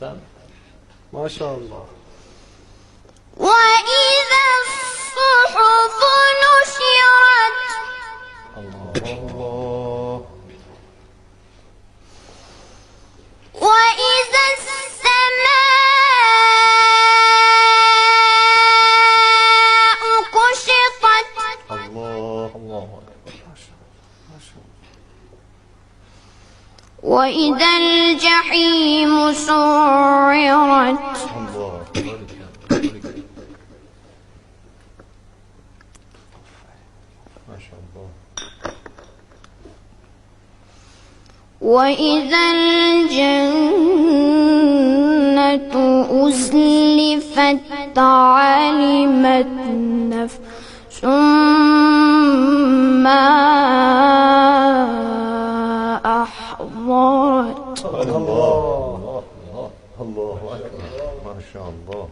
أحسن ما شاء الله. وإذا الصحف نشرت الله. وإذا السماء كشطت الله الله أكبر ما شاء الله ما شاء الله. وإذا الجحيم سعرت الله ما شاء الله. وإذا الجنة أزلفت علمت نفس ما أحضرت الله الله الله أكبر ما شاء الله.